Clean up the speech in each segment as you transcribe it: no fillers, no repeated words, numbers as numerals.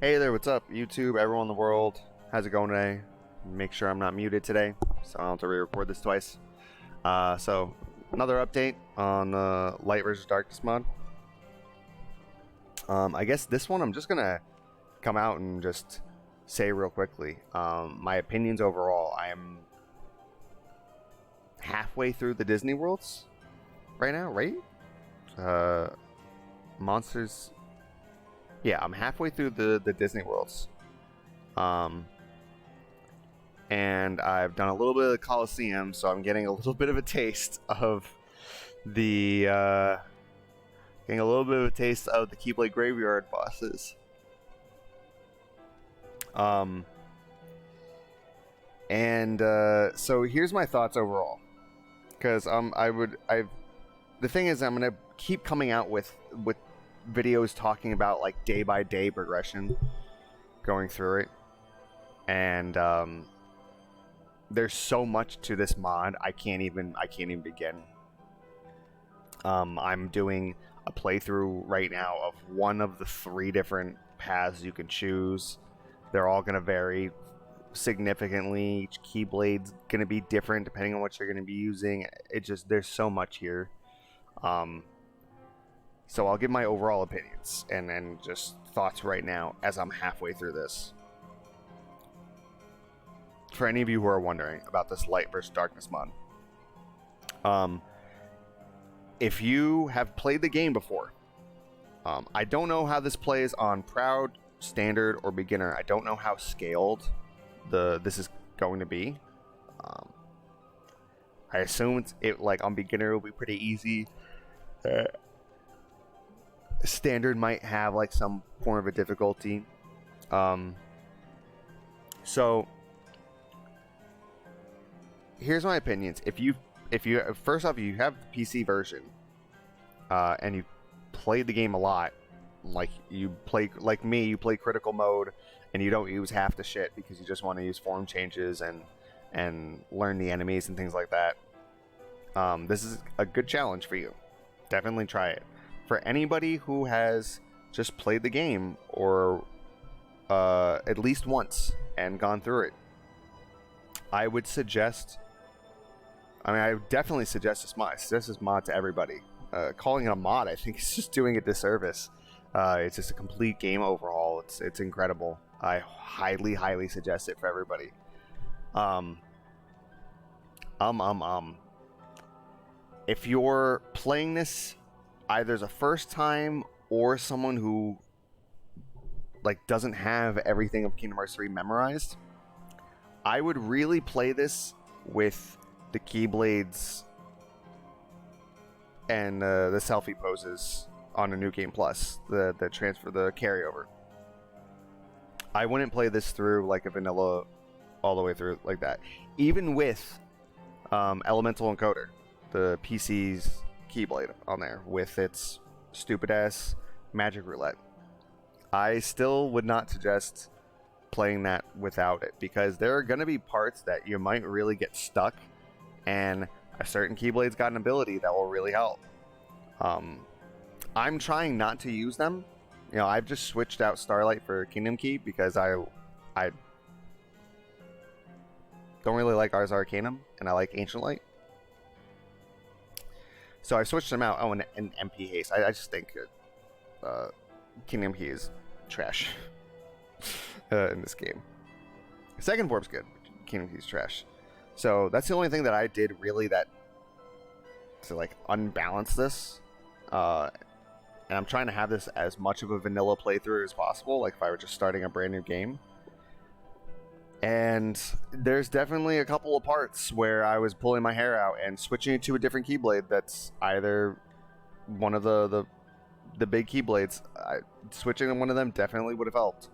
Hey there, what's up, YouTube, everyone in the world? How's it going today? Make sure I'm not muted today, so I don't have to re-record this twice. So, another update on Light vs. Darkness mod. I guess this one I'm just gonna come out and just say real quickly. My opinions overall. I am halfway through the Disney Worlds right now, right? Monsters. Yeah, I'm halfway through the Disney Worlds. And I've done a little bit of the Coliseum, so I'm getting a little bit of a taste of the Keyblade Graveyard bosses. So here's my thoughts overall, because the thing is, I'm gonna keep coming out with videos talking about like day by day progression, going through it, and there's so much to this mod. I can't even begin. I'm doing a playthrough right now of one of the 3 different paths you can choose. They're all going to vary significantly. Each Keyblade's going to be different depending on what you're going to be using. There's so much here. So I'll give my overall opinions and just thoughts right now as I'm halfway through this. For any of you who are wondering about this Light vs. Darkness mod, if you have played the game before, I don't know how this plays on Proud, Standard, or Beginner. I don't know how scaled this is going to be. I assume like on Beginner it will be pretty easy. Standard might have like some form of a difficulty. So here's my opinions. If you first off, you have the PC version, and you played the game a lot, like you play like me, you play critical mode, and you don't use half the shit because you just want to use form changes and learn the enemies and things like that. This is a good challenge for you. Definitely try it. For anybody who has just played the game or at least once and gone through it, I would definitely suggest this mod. I suggest this mod to everybody. Calling it a mod, I think, is just doing a disservice. It's just a complete game overhaul. It's incredible. I highly suggest it for everybody. If you're playing this either as a first time or someone who like doesn't have everything of Kingdom Hearts 3 memorized, I would really play this with the Keyblades and the selfie poses on a New Game Plus, the carryover. I wouldn't play this through like a vanilla all the way through like that. Even with Elemental Encoder, the PC's Keyblade on there with its stupid ass magic roulette, I still would not suggest playing that without it, because there are going to be parts that you might really get stuck, and a certain Keyblade's got an ability that will really help. I'm trying not to use them. You know, I've just switched out Starlight for Kingdom Key because I don't really like Ars Arcanum, and I like Ancient Light. So I switched them out. Oh, and MP Haste. I just think Kingdom Key is trash in this game. Second form's good, but Kingdom Key is trash. So that's the only thing that I did really to like unbalance this. And I'm trying to have this as much of a vanilla playthrough as possible, like if I were just starting a brand new game. And there's definitely a couple of parts where I was pulling my hair out and switching it to a different Keyblade that's either one of the big Keyblades. Switching one of them definitely would have helped.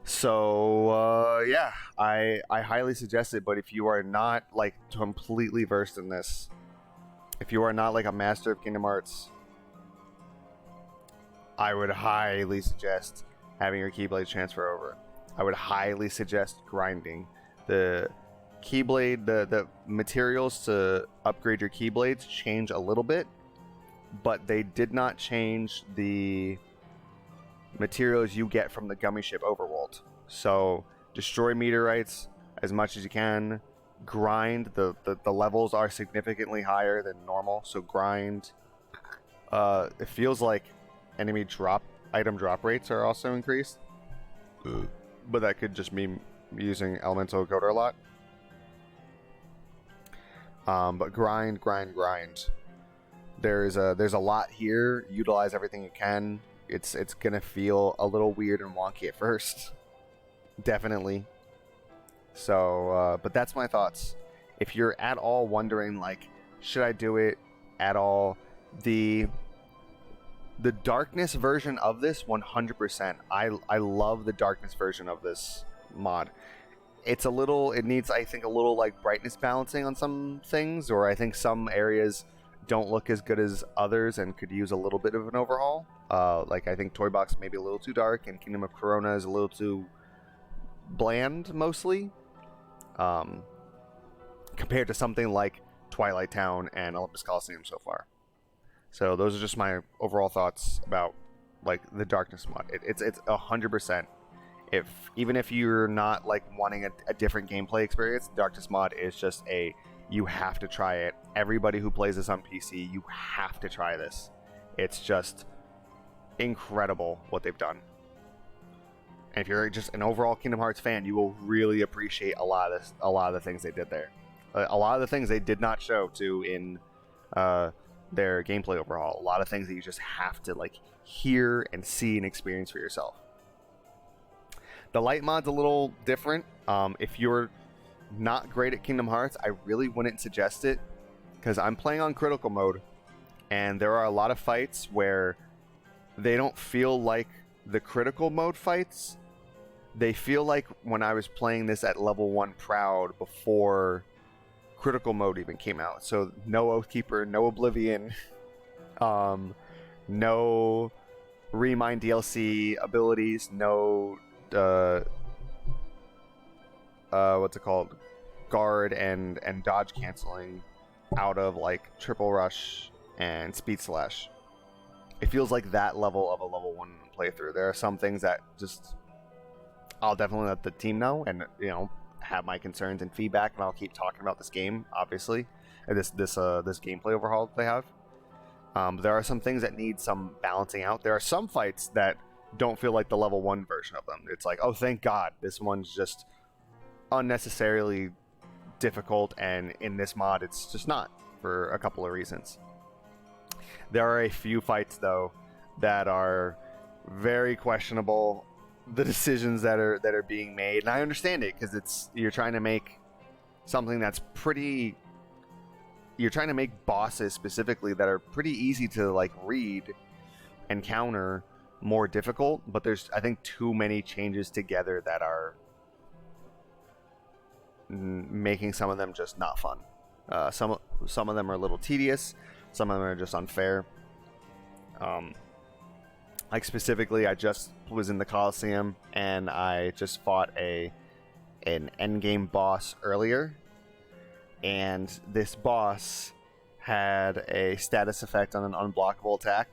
So yeah, I highly suggest it. But if you are not like completely versed in this, if you are not like a master of Kingdom Hearts, I would highly suggest having your Keyblade transfer over. I would highly suggest grinding. The Keyblade, the materials to upgrade your Keyblades change a little bit, but they did not change the materials you get from the gummy ship overworld. So destroy meteorites as much as you can. Grind. The levels are significantly higher than normal, so grind. It feels like enemy item drop rates are also increased, but that could just mean using elemental encoder a lot. But grind. There's a lot here. Utilize everything you can. It's gonna feel a little weird and wonky at first, definitely. So, but that's my thoughts. If you're at all wondering, like, should I do it at all, the darkness version of this, 100%. I love the darkness version of this mod. It needs, I think, a little like brightness balancing on some things, or I think some areas don't look as good as others and could use a little bit of an overhaul. Like, I think Toy Box may be a little too dark, and Kingdom of Corona is a little too bland, mostly, compared to something like Twilight Town and Olympus Coliseum so far. So those are just my overall thoughts about, like, the darkness mod. It's 100%. Even if you're not like wanting a different gameplay experience, darkness mod is just you have to try it. Everybody who plays this on PC, you have to try this. It's just incredible what they've done. And if you're just an overall Kingdom Hearts fan, you will really appreciate a lot of the things they did there. A lot of the things they did not show in their gameplay overhaul. A lot of things that you just have to like hear and see and experience for yourself. The light mod's a little different. If you're not great at Kingdom Hearts, I really wouldn't suggest it, because I'm playing on critical mode, and there are a lot of fights where they don't feel like the critical mode fights. They feel like when I was playing this at level 1 Proud before critical mode even came out. So no Oathkeeper, no Oblivion, no Remind DLC abilities, no what's it called, guard and dodge canceling out of like Triple Rush and Speed Slash. It feels like that level of a level 1 playthrough. There are some things that just I'll definitely let the team know, and have my concerns and feedback, and I'll keep talking about this game, obviously, and this gameplay overhaul that they have. There are some things that need some balancing out. There are some fights that don't feel like the level 1 version of them. It's like, oh, thank God, this one's just unnecessarily difficult, and in this mod it's just not, for a couple of reasons. There are a few fights though that are very questionable, the decisions that are being made, and I understand it, because you're trying to make something that's pretty, you're trying to make bosses specifically that are pretty easy to like read and counter more difficult, but there's, I think, too many changes together that are making some of them just not fun. Some of them are a little tedious, some of them are just unfair. Like specifically, I just was in the Coliseum and I just fought an endgame boss earlier, and this boss had a status effect on an unblockable attack,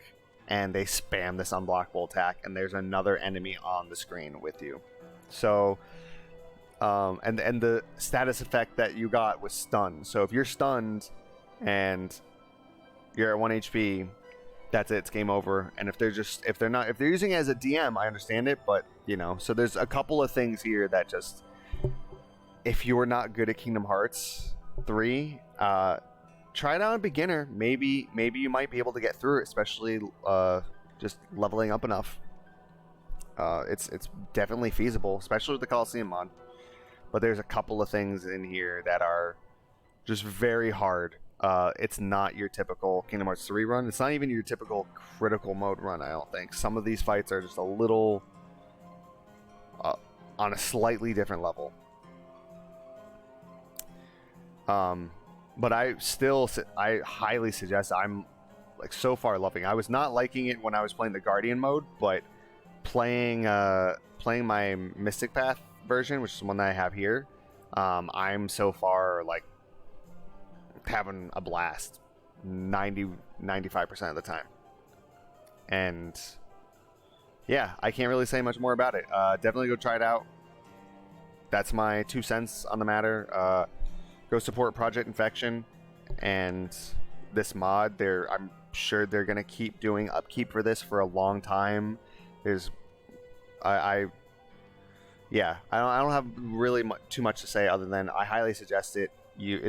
and they spam this unblockable attack, and there's another enemy on the screen with you. So, and the status effect that you got was stun. So if you're stunned and you're at 1 HP, that's it. It's game over. And if they're using it as a DM, I understand it, but so there's a couple of things here that just, if you're not good at Kingdom Hearts 3, try it on a beginner. Maybe you might be able to get through it, especially just leveling up enough. It's definitely feasible, especially with the Coliseum mod. But there's a couple of things in here that are just very hard. It's not your typical Kingdom Hearts 3 run. It's not even your typical critical mode run, I don't think. Some of these fights are just a little on a slightly different level. But I highly suggest. I'm like so far loving. I was not liking it when I was playing the Guardian mode, but playing my Mystic Path version, which is the one that I have here, I'm so far like having a blast 95% of the time. And yeah, I can't really say much more about it. Definitely go try it out. That's my 2 cents on the matter. Go support Project Infection and this mod. I'm sure they're gonna keep doing upkeep for this for a long time. There's, yeah, I don't have really too much to say other than I highly suggest it.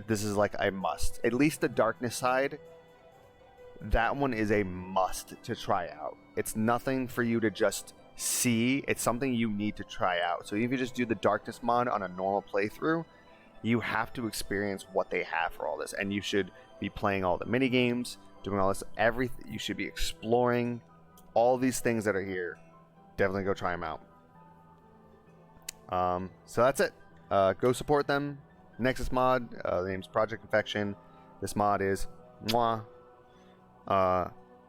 This is like a must. At least the darkness side, that one is a must to try out. It's nothing for you to just see. It's something you need to try out. So if you just do the darkness mod on a normal playthrough, you have to experience what they have for all this, and you should be playing all the mini games, doing all this, everything. You should be exploring all these things that are here. Definitely go try them out. So that's it. Go support them. Nexus mod. The name's Project Infection. This mod is mwah.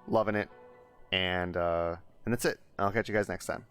Loving it, and that's it. I'll catch you guys next time.